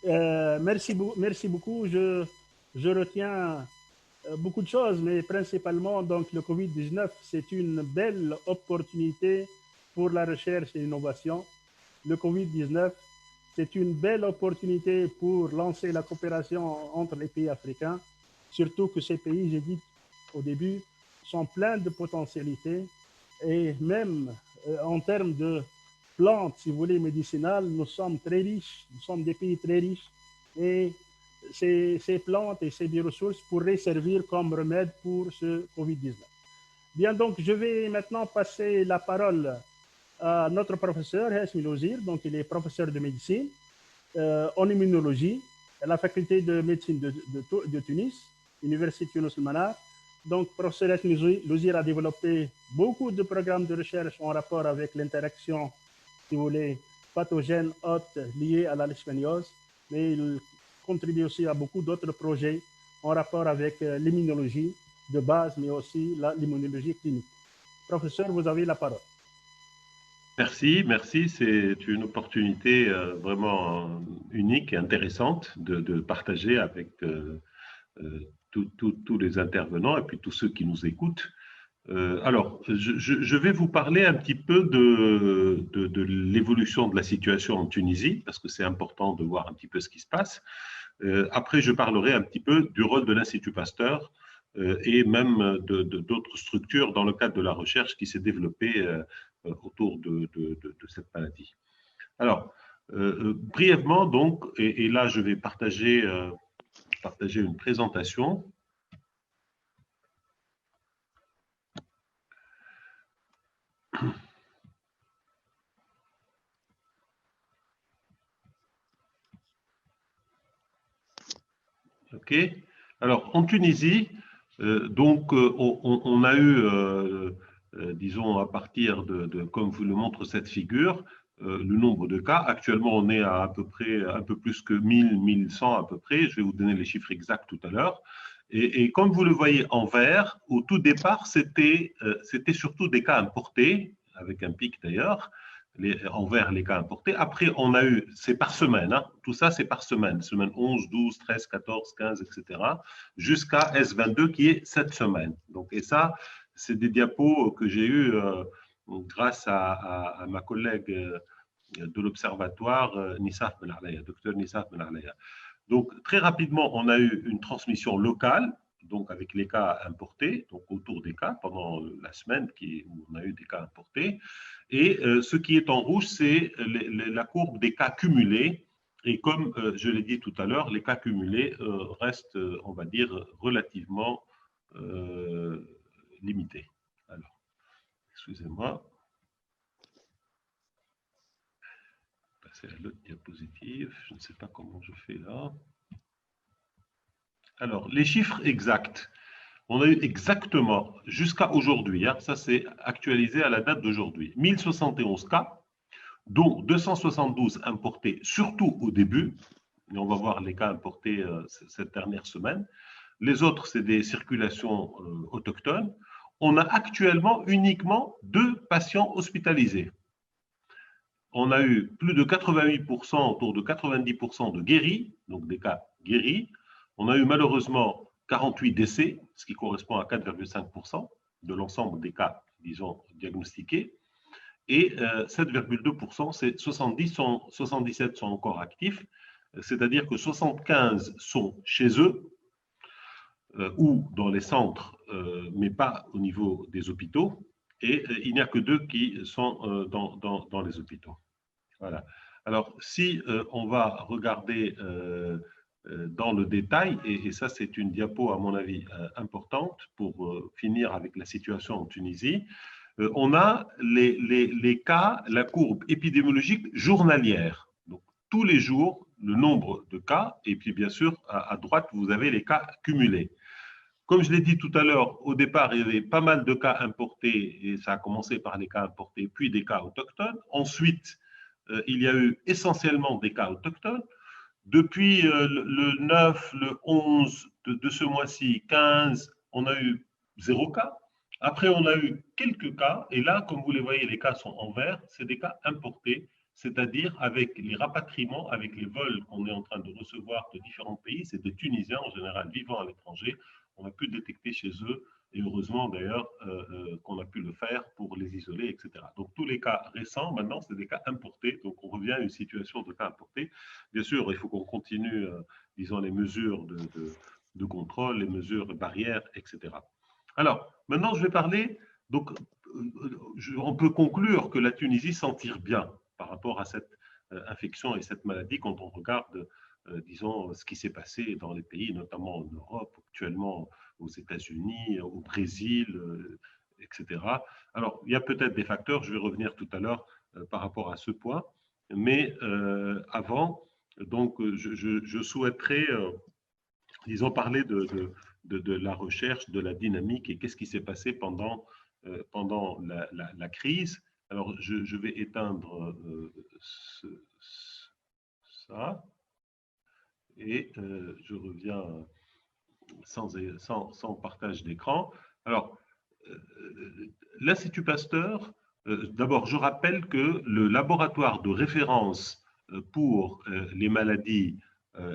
Merci beaucoup. Je retiens beaucoup de choses, mais principalement donc le Covid-19, c'est une belle opportunité pour la recherche et l'innovation. Le Covid-19, c'est une belle opportunité pour lancer la coopération entre les pays africains, surtout que ces pays, j'ai dit au début, sont pleins de potentialités et même en termes de plantes, si vous voulez, médicinales, nous sommes très riches, nous sommes des pays très riches et ces plantes et ces bioressources pourraient servir comme remède pour ce Covid-19. Bien, donc je vais maintenant passer la parole à notre professeur, Hesmi Lozir, donc il est professeur de médecine en immunologie à la faculté de médecine de Tunis, Université Yunus al-Manar. Donc, professeur Hesmi Lozir a développé beaucoup de programmes de recherche en rapport avec l'interaction, si vous voulez, pathogène hôte liée à la leishmaniose, mais il contribue aussi à beaucoup d'autres projets en rapport avec l'immunologie de base, mais aussi l'immunologie clinique. Professeur, vous avez la parole. Merci, merci. C'est une opportunité vraiment unique et intéressante de partager avec tous les intervenants et puis tous ceux qui nous écoutent. Alors, je vais vous parler un petit peu de l'évolution de la situation en Tunisie, parce que c'est important de voir un petit peu ce qui se passe. Après, je parlerai un petit peu du rôle de l'Institut Pasteur et même d'autres structures dans le cadre de la recherche qui s'est développée autour de cette maladie. Alors, brièvement donc, et là je vais partager une présentation. OK. Alors, en Tunisie, on a eu, disons, à partir comme vous le montre cette figure, le nombre de cas. Actuellement, on est à peu près un peu plus que 1000, 1100 à peu près. Je vais vous donner les chiffres exacts tout à l'heure. Et comme vous le voyez en vert, au tout départ, c'était surtout des cas importés, avec un pic d'ailleurs, envers les cas importés. Après, on a eu, c'est par semaine, hein, tout ça c'est par semaine, semaine 11, 12, 13, 14, 15, etc., jusqu'à S22 qui est cette semaine. Donc, et ça, c'est des diapos que j'ai eu grâce à ma collègue de l'Observatoire, Nissaf Benalaya, docteur Nissaf Benalaya. Donc, très rapidement, on a eu une transmission locale, donc avec les cas importés, donc autour des cas, pendant la semaine où on a eu des cas importés. Et ce qui est en rouge, c'est la courbe des cas cumulés. Et comme je l'ai dit tout à l'heure, les cas cumulés restent, on va dire, relativement limités. Alors, excusez-moi. Passer à l'autre diapositive. Je ne sais pas comment je fais là. Alors, les chiffres exacts. On a eu exactement, jusqu'à aujourd'hui, hein, ça c'est actualisé à la date d'aujourd'hui, 1071 cas, dont 272 importés, surtout au début. Et on va voir les cas importés cette dernière semaine. Les autres, c'est des circulations autochtones. On a actuellement uniquement 2 patients hospitalisés. On a eu plus de 88%, autour de 90% de guéris, donc des cas guéris. On a eu malheureusement 48 décès, ce qui correspond à 4,5% de l'ensemble des cas, disons, diagnostiqués. Et 7,2%, c'est 77 sont encore actifs, c'est-à-dire que 75 sont chez eux ou dans les centres, mais pas au niveau des hôpitaux. Et il n'y a que 2 qui sont dans les hôpitaux. Voilà. Alors, si on va regarder dans le détail, et ça c'est une diapo à mon avis importante pour finir avec la situation en Tunisie, on a les cas, la courbe épidémiologique journalière. Donc, tous les jours, le nombre de cas, et puis bien sûr, à droite, vous avez les cas cumulés. Comme je l'ai dit tout à l'heure, au départ, il y avait pas mal de cas importés, et ça a commencé par les cas importés, puis des cas autochtones. Ensuite, il y a eu essentiellement des cas autochtones. Depuis le 9, le 11 de ce mois-ci, 15, on a eu 0 cas. Après, on a eu quelques cas, et là, comme vous les voyez, les cas sont en vert, c'est des cas importés, c'est-à-dire avec les rapatriements, avec les vols qu'on est en train de recevoir de différents pays, c'est des Tunisiens en général vivant à l'étranger. On a pu détecter chez eux, et heureusement d'ailleurs qu'on a pu le faire pour les isoler, etc. Donc tous les cas récents, maintenant, c'est des cas importés. Donc on revient à une situation de cas importés. Bien sûr, il faut qu'on continue, disons, les mesures de contrôle, les mesures barrières, etc. Alors, maintenant, je vais parler. Donc, on peut conclure que la Tunisie s'en tire bien par rapport à cette infection et cette maladie quand on regarde, disons, ce qui s'est passé dans les pays, notamment en Europe, actuellement aux États-Unis, au Brésil, etc. Alors, il y a peut-être des facteurs, je vais revenir tout à l'heure par rapport à ce point, mais avant, donc, je souhaiterais, disons, parler de la recherche, de la dynamique et qu'est-ce qui s'est passé pendant la crise. Alors, je vais éteindre ça et je reviens sans partage d'écran. Alors, l'Institut Pasteur, d'abord, je rappelle que le laboratoire de référence pour les maladies,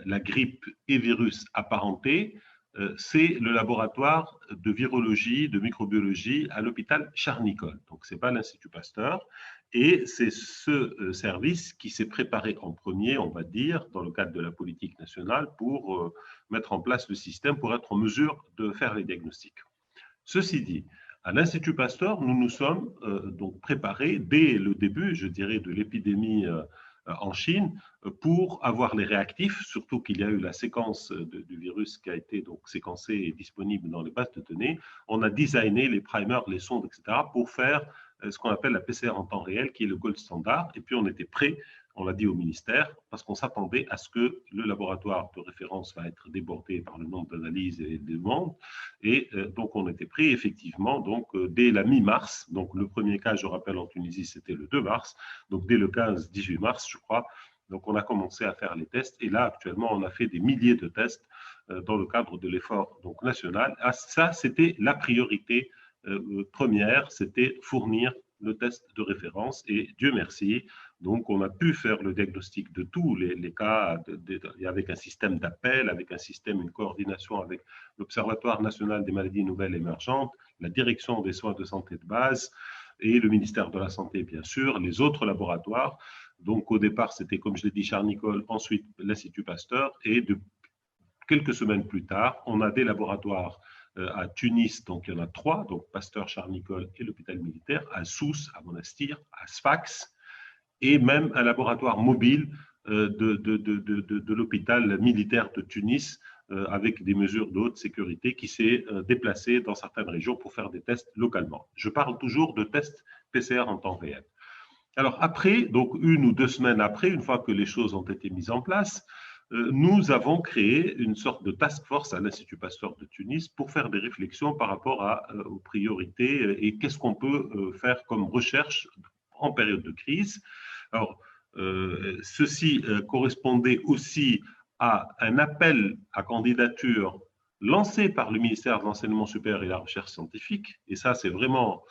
la grippe et virus apparentés, c'est le laboratoire de virologie, de microbiologie à l'hôpital Charles-Nicolle. Donc, ce n'est pas l'Institut Pasteur. Et c'est ce service qui s'est préparé en premier, on va dire, dans le cadre de la politique nationale, pour mettre en place le système pour être en mesure de faire les diagnostics. Ceci dit, à l'Institut Pasteur, nous nous sommes donc préparés dès le début, je dirais, de l'épidémie en Chine pour avoir les réactifs, surtout qu'il y a eu la séquence du virus qui a été donc séquencée et disponible dans les bases de données. On a designé les primers, les sondes, etc. pour faire ce qu'on appelle la PCR en temps réel, qui est le gold standard. Et puis on était prêt, on l'a dit au ministère, parce qu'on s'attendait à ce que le laboratoire de référence va être débordé par le nombre d'analyses et des demandes. Et donc on était prêt effectivement donc dès la mi-mars. Donc le premier cas, je rappelle, en Tunisie, c'était le 2 mars. Donc dès le 15-18 mars, je crois. Donc on a commencé à faire les tests. Et là, actuellement, on a fait des milliers de tests dans le cadre de l'effort donc national. Ah, ça, c'était la priorité première, c'était fournir le test de référence. Et Dieu merci, donc on a pu faire le diagnostic de tous les cas avec un système d'appel, avec un système, une coordination avec l'Observatoire national des maladies nouvelles émergentes, la direction des soins de santé de base et le ministère de la Santé, bien sûr, les autres laboratoires. Donc au départ, c'était, comme je l'ai dit, Charles-Nicolle, ensuite l'Institut Pasteur, et quelques semaines plus tard, on a des laboratoires à Tunis, donc il y en a 3, donc Pasteur, Charles-Nicolle et l'hôpital militaire, à Sousse, à Monastir, à Sfax, et même un laboratoire mobile de l'hôpital militaire de Tunis, avec des mesures de haute sécurité, qui s'est déplacé dans certaines régions pour faire des tests localement. Je parle toujours de tests PCR en temps réel. Alors après, donc 1 ou 2 semaines après, une fois que les choses ont été mises en place, nous avons créé une sorte de task force à l'Institut Pasteur de Tunis pour faire des réflexions par rapport aux priorités et qu'est-ce qu'on peut faire comme recherche en période de crise. Alors, ceci correspondait aussi à un appel à candidature lancé par le ministère de l'Enseignement supérieur et de la Recherche scientifique. Et ça, c'est vraiment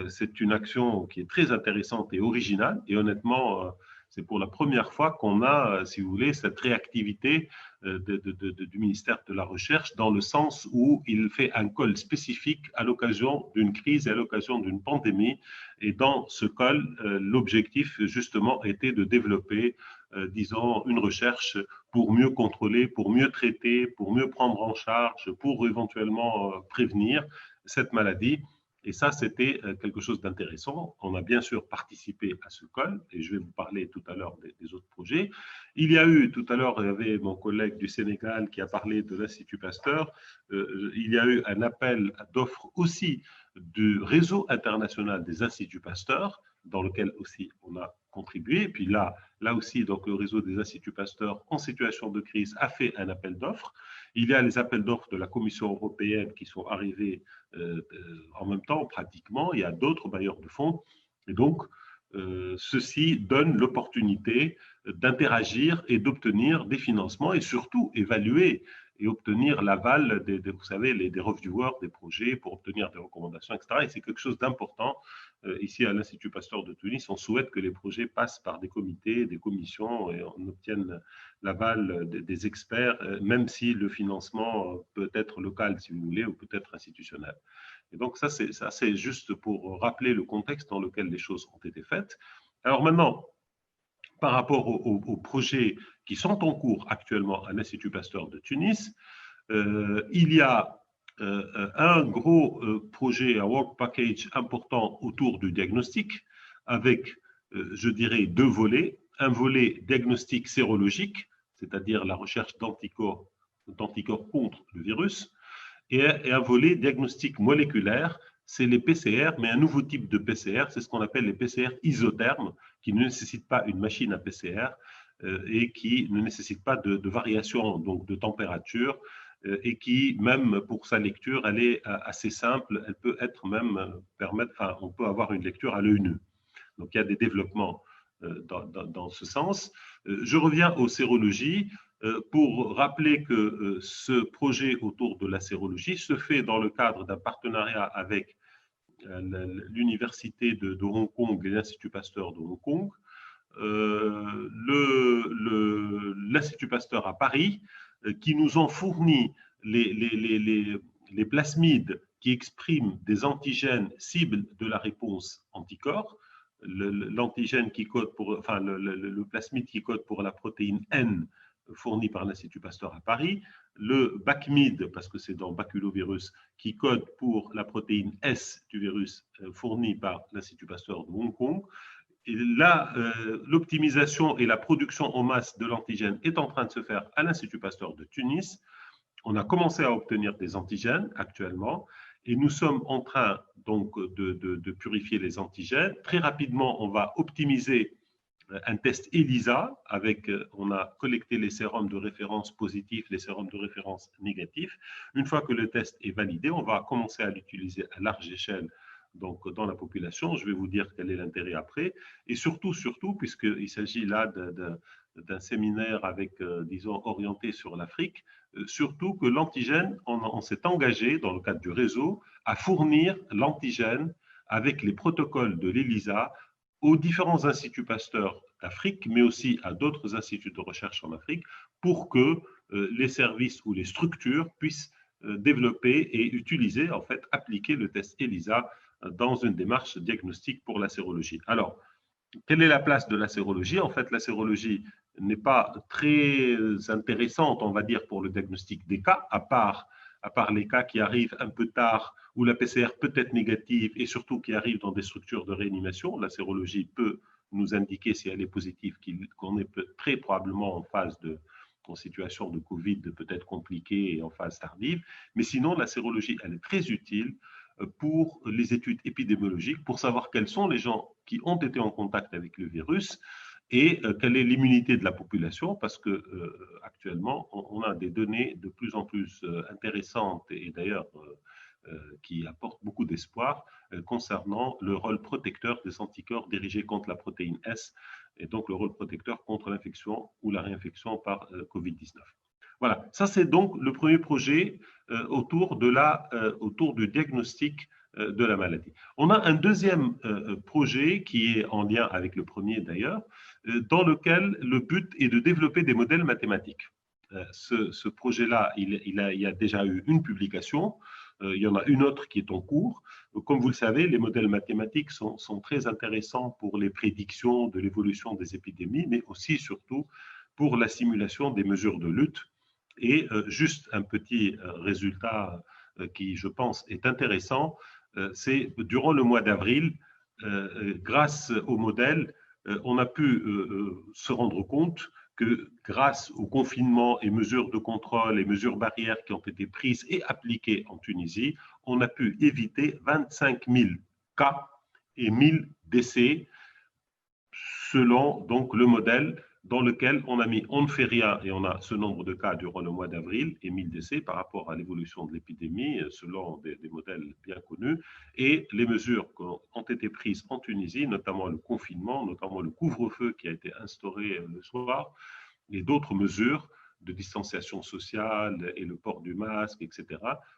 c'est une action qui est très intéressante et originale. Et honnêtement, c'est pour la première fois qu'on a, si vous voulez, cette réactivité du ministère de la Recherche, dans le sens où il fait un call spécifique à l'occasion d'une crise et à l'occasion d'une pandémie. Et dans ce call, l'objectif, justement, était de développer, disons, une recherche pour mieux contrôler, pour mieux traiter, pour mieux prendre en charge, pour éventuellement prévenir cette maladie. Et ça, c'était quelque chose d'intéressant. On a bien sûr participé à ce call, et je vais vous parler tout à l'heure des autres projets. Il y a eu, tout à l'heure, il y avait mon collègue du Sénégal qui a parlé de l'Institut Pasteur. Il y a eu un appel d'offres aussi du réseau international des Instituts Pasteur, dans lequel aussi on a contribué. Et puis là aussi, donc, le réseau des Instituts Pasteur en situation de crise a fait un appel d'offres. Il y a les appels d'offres de la Commission européenne qui sont arrivés en même temps, pratiquement. Il y a d'autres bailleurs de fonds. Et donc, ceci donne l'opportunité d'interagir et d'obtenir des financements et surtout évaluer et obtenir l'aval vous savez, des reviewers des projets pour obtenir des recommandations, etc. Et c'est quelque chose d'important. Ici, à l'Institut Pasteur de Tunis, on souhaite que les projets passent par des comités, des commissions, et on obtienne l'aval des experts, même si le financement peut être local, si vous voulez, ou peut être institutionnel. Et donc, ça, c'est juste pour rappeler le contexte dans lequel les choses ont été faites. Alors maintenant, par rapport aux projets qui sont en cours actuellement à l'Institut Pasteur de Tunis, il y a un gros projet, un work package important autour du diagnostic, avec, je dirais, deux volets. Un volet diagnostic sérologique, c'est-à-dire la recherche d'anticorps contre le virus, et un volet diagnostic moléculaire, c'est les PCR, mais un nouveau type de PCR, c'est ce qu'on appelle les PCR isothermes, qui ne nécessitent pas une machine à PCR et qui ne nécessitent pas de variation donc de température et qui, même pour sa lecture, elle est assez simple. Elle peut être même permettre, enfin, on peut avoir une lecture à l'œil nu. Donc, il y a des développements dans ce sens. Je reviens aux sérologies pour rappeler que ce projet autour de la sérologie se fait dans le cadre d'un partenariat avec l'Université de Hong Kong et l'Institut Pasteur de Hong Kong. L'Institut Pasteur à Paris, qui nous ont fourni les plasmides qui expriment des antigènes cibles de la réponse anticorps, l'antigène qui code pour, enfin le plasmide qui code pour la protéine N fournie par l'Institut Pasteur à Paris, le BACMID, parce que c'est dans baculovirus, qui code pour la protéine S du virus fournie par l'Institut Pasteur de Hong Kong. Et là, l'optimisation et la production en masse de l'antigène est en train de se faire à l'Institut Pasteur de Tunis. On a commencé à obtenir des antigènes actuellement et nous sommes en train donc de purifier les antigènes. Très rapidement, on va optimiser un test ELISA avec, on a collecté les sérums de référence positifs, les sérums de référence négatifs. Une fois que le test est validé, on va commencer à l'utiliser à large échelle donc dans la population. Je vais vous dire quel est l'intérêt après. Et surtout, puisqu'il s'agit là d'un séminaire avec, disons, orienté sur l'Afrique, surtout que l'antigène, on s'est engagé dans le cadre du réseau à fournir l'antigène avec les protocoles de l'ELISA aux différents instituts Pasteur d'Afrique, mais aussi à d'autres instituts de recherche en Afrique, pour que les services ou les structures puissent développer et utiliser, en fait, appliquer le test ELISA dans une démarche diagnostique pour la sérologie. Alors, quelle est la place de la sérologie? En fait, la sérologie n'est pas très intéressante, on va dire, pour le diagnostic des cas, à part les cas qui arrivent un peu tard, où la PCR peut être négative et surtout qui arrivent dans des structures de réanimation. La sérologie peut nous indiquer, si elle est positive, qu'on est très probablement en situation de Covid peut-être compliquée et en phase tardive. Mais sinon, la sérologie, elle est très utile pour les études épidémiologiques, pour savoir quels sont les gens qui ont été en contact avec le virus et quelle est l'immunité de la population, parce que actuellement, on a des données de plus en plus intéressantes et d'ailleurs qui apportent beaucoup d'espoir concernant le rôle protecteur des anticorps dirigés contre la protéine S et donc le rôle protecteur contre l'infection ou la réinfection par Covid-19. Voilà, ça c'est donc le premier projet autour du diagnostic de la maladie. On a un deuxième projet qui est en lien avec le premier d'ailleurs, dans lequel le but est de développer des modèles mathématiques. Ce projet-là, il y a déjà eu une publication, il y en a une autre qui est en cours. Comme vous le savez, les modèles mathématiques sont très intéressants pour les prédictions de l'évolution des épidémies, mais aussi surtout pour la simulation des mesures de lutte. Et juste un petit résultat qui, je pense, est intéressant, c'est durant le mois d'avril, grâce au modèle, on a pu se rendre compte que grâce au confinement et mesures de contrôle et mesures barrières qui ont été prises et appliquées en Tunisie, on a pu éviter 25 000 cas et 1000 décès selon donc le modèle dans lequel on a mis on ne fait rien et on a ce nombre de cas durant le mois d'avril et 1000 décès par rapport à l'évolution de l'épidémie selon des modèles bien connus et les mesures qui ont été prises en Tunisie, notamment le confinement, notamment le couvre-feu qui a été instauré le soir et d'autres mesures de distanciation sociale et le port du masque, etc.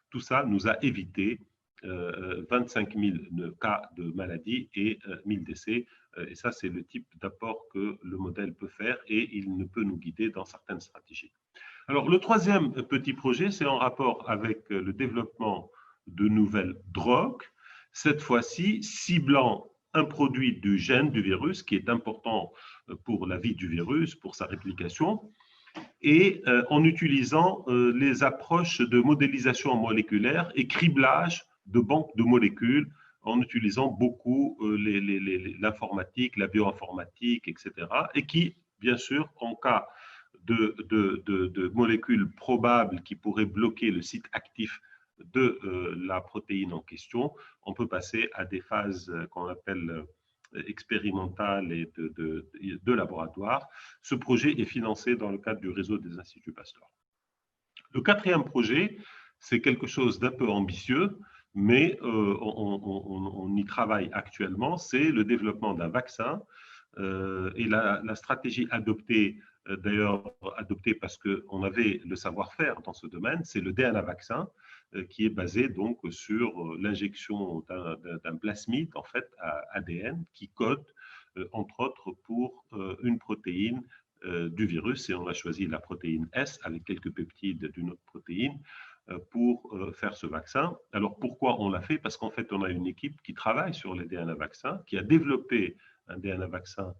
Tout ça nous a évité 25 000 cas de maladie et 1000 décès. Et ça, c'est le type d'apport que le modèle peut faire et il ne peut nous guider dans certaines stratégies. Alors, le troisième petit projet, c'est en rapport avec le développement de nouvelles drogues, cette fois-ci ciblant un produit du gène du virus qui est important pour la vie du virus, pour sa réplication, et en utilisant les approches de modélisation moléculaire et criblage de banques de molécules, en utilisant beaucoup l'informatique, la bioinformatique, etc. Et qui, bien sûr, en cas de molécules probables qui pourraient bloquer le site actif de la protéine en question, on peut passer à des phases qu'on appelle expérimentales et de laboratoire. Ce projet est financé dans le cadre du réseau des Instituts Pasteur. Le quatrième projet, c'est quelque chose d'un peu ambitieux, mais on y travaille actuellement, c'est le développement d'un vaccin. Et la stratégie adoptée, d'ailleurs adoptée parce qu'on avait le savoir-faire dans ce domaine, c'est le DNA vaccin, qui est basé donc sur l'injection d'un plasmide, en fait, à ADN, qui code, entre autres, pour une protéine du virus. Et on a choisi la protéine S avec quelques peptides d'une autre protéine pour faire ce vaccin. Alors, pourquoi on l'a fait? Parce qu'en fait, on a une équipe qui travaille sur les DNA vaccins, qui a développé un DNA vaccin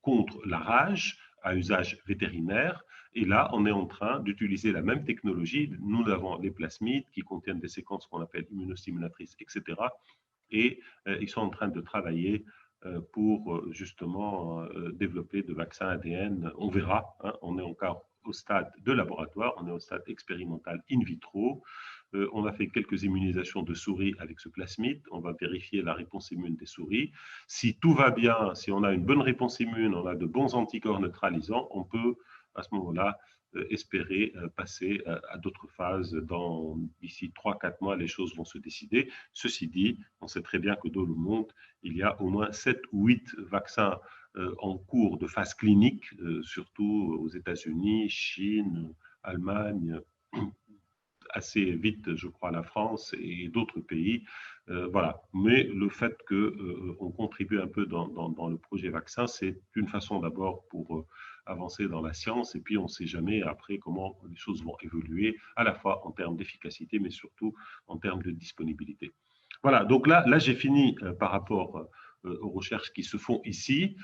contre la rage à usage vétérinaire. Et là, on est en train d'utiliser la même technologie. Nous avons les plasmides qui contiennent des séquences qu'on appelle immunostimulatrices, etc. Et ils sont en train de travailler pour justement développer de vaccins ADN. On verra, hein, on est encore au stade de laboratoire, on est au stade expérimental in vitro. On a fait quelques immunisations de souris avec ce plasmide. On va vérifier la réponse immune des souris. Si tout va bien, si on a une bonne réponse immune, on a de bons anticorps neutralisants, on peut à ce moment-là espérer passer à d'autres phases. D'ici 3-4 mois, les choses vont se décider. Ceci dit, on sait très bien que dans le monde, il y a au moins 7 ou 8 vaccins en cours de phase clinique, surtout aux États-Unis, Chine, Allemagne, assez vite, je crois, la France et d'autres pays. Voilà. Mais le fait qu'on contribue un peu dans le projet vaccin, c'est une façon d'abord pour avancer dans la science, et puis on ne sait jamais après comment les choses vont évoluer, à la fois en termes d'efficacité, mais surtout en termes de disponibilité. Voilà, donc là j'ai fini par rapport aux recherches qui se font ici.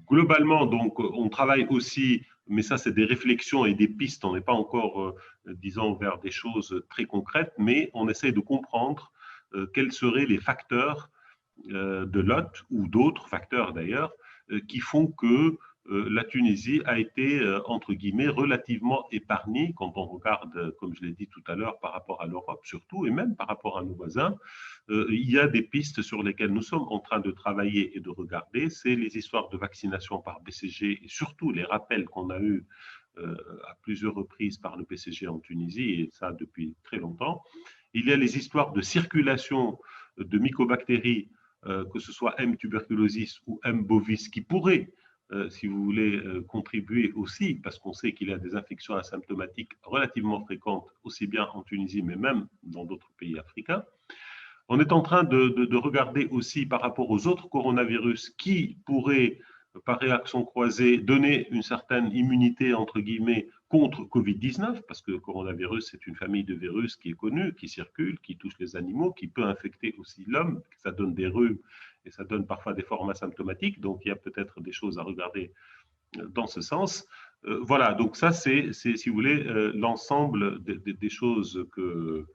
Globalement, donc, on travaille aussi, mais ça, c'est des réflexions et des pistes. On n'est pas encore, disons, vers des choses très concrètes, mais on essaie de comprendre quels seraient les facteurs de l'hôte ou d'autres facteurs d'ailleurs qui font que la Tunisie a été, entre guillemets, relativement épargnée quand on regarde, comme je l'ai dit tout à l'heure, par rapport à l'Europe surtout, et même par rapport à nos voisins. Il y a des pistes sur lesquelles nous sommes en train de travailler et de regarder. C'est les histoires de vaccination par BCG et surtout les rappels qu'on a eus à plusieurs reprises par le BCG en Tunisie, et ça depuis très longtemps. Il y a les histoires de circulation de mycobactéries, que ce soit M. tuberculosis ou M. bovis, qui pourraient, si vous voulez, contribuer aussi, parce qu'on sait qu'il y a des infections asymptomatiques relativement fréquentes, aussi bien en Tunisie, mais même dans d'autres pays africains. On est en train de regarder aussi par rapport aux autres coronavirus qui pourraient, par réaction croisée, donner une certaine immunité, entre guillemets, contre Covid-19, parce que le coronavirus, c'est une famille de virus qui est connue, qui circule, qui touche les animaux, qui peut infecter aussi l'homme, ça donne des rhumes et ça donne parfois des formes asymptomatiques, donc il y a peut-être des choses à regarder dans ce sens. Voilà, donc ça, c'est si vous voulez, l'ensemble des choses que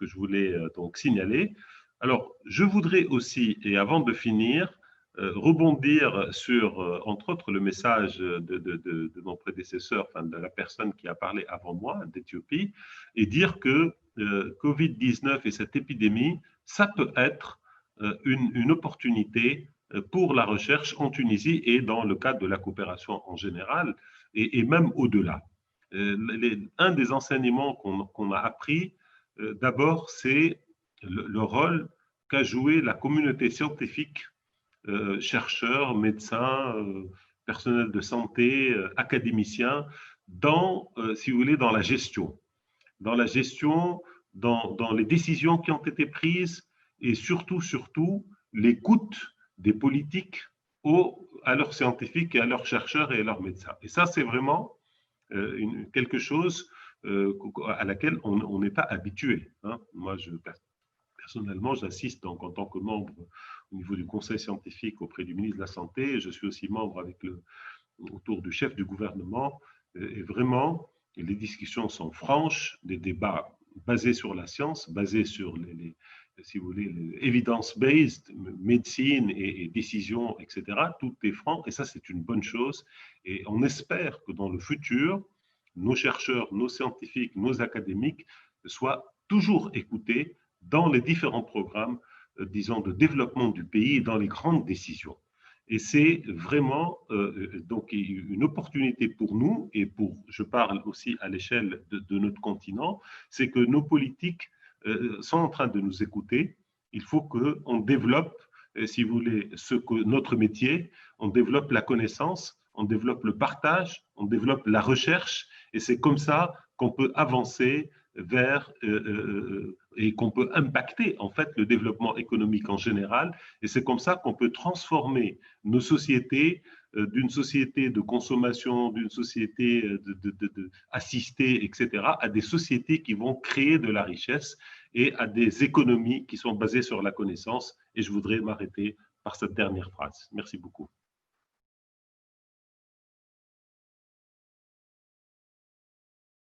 je voulais donc signaler. Alors, je voudrais aussi, et avant de finir, rebondir sur, entre autres, le message de mon prédécesseur, enfin de la personne qui a parlé avant moi, d'Éthiopie, et dire que Covid-19 et cette épidémie, ça peut être une opportunité pour la recherche en Tunisie et dans le cadre de la coopération en général, et même au-delà. Un des enseignements qu'on a appris, d'abord, c'est le rôle qu'a joué la communauté scientifique, chercheurs, médecins, personnel de santé, académiciens, dans, si vous voulez, dans la gestion. Dans la gestion, dans les décisions qui ont été prises et surtout, l'écoute des politiques à leurs scientifiques et à leurs chercheurs et à leurs médecins. Et ça, c'est vraiment quelque chose à laquelle on n'est pas habitué. Hein. Moi, personnellement, j'assiste donc en tant que membre au niveau du conseil scientifique auprès du ministre de la Santé. Je suis aussi membre autour du chef du gouvernement. Et vraiment, les discussions sont franches, des débats basés sur la science, basés sur si vous voulez, evidence-based, médecine et décision, etc. Tout est franc et ça, c'est une bonne chose. Et on espère que dans le futur, nos chercheurs, nos scientifiques, nos académiques soient toujours écoutés dans les différents programmes, disons, de développement du pays et dans les grandes décisions. Et c'est vraiment donc une opportunité pour nous et je parle aussi à l'échelle de notre continent, c'est que nos politiques sont en train de nous écouter. Il faut qu'on développe, si vous voulez, notre métier, on développe la connaissance, on développe le partage, on développe la recherche, et c'est comme ça qu'on peut avancer vers et qu'on peut impacter en fait le développement économique en général, et c'est comme ça qu'on peut transformer nos sociétés d'une société de consommation, d'une société assistée, etc., à des sociétés qui vont créer de la richesse et à des économies qui sont basées sur la connaissance. Et je voudrais m'arrêter par cette dernière phrase. Merci beaucoup.